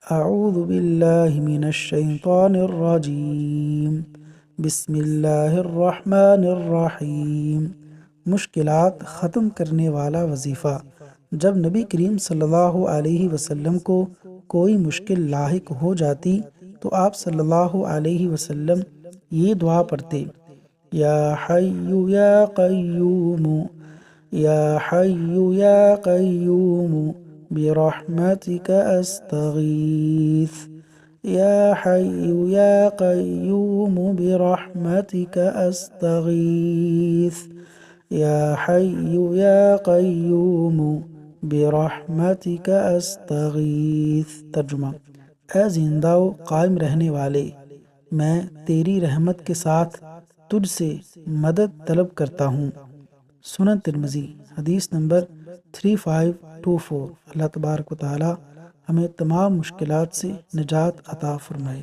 اعوذ باللہ من الشیطان الرجیم، بسم اللہ الرحمن الرحیم۔ مشکلات ختم کرنے والا وظیفہ۔ جب نبی کریم صلی اللہ علیہ وسلم کو کوئی مشکل لاحق ہو جاتی تو آپ صلی اللہ علیہ وسلم یہ دعا پڑھتے: یا حی یا قیوم، یا حی یا قیوم برحمتک استغیث، یا حی یا قیوم برحمتک استغیث، یا حی یا قیوم برحمتک استغیث۔ ترجمہ: اے زندہ و قائم رہنے والے، میں تیری رحمت کے ساتھ تجھ سے مدد طلب کرتا ہوں۔ سنن ترمذی حدیث نمبر 3524۔ اللہ تبارک و تعالی ہمیں تمام مشکلات سے نجات عطا فرمائے۔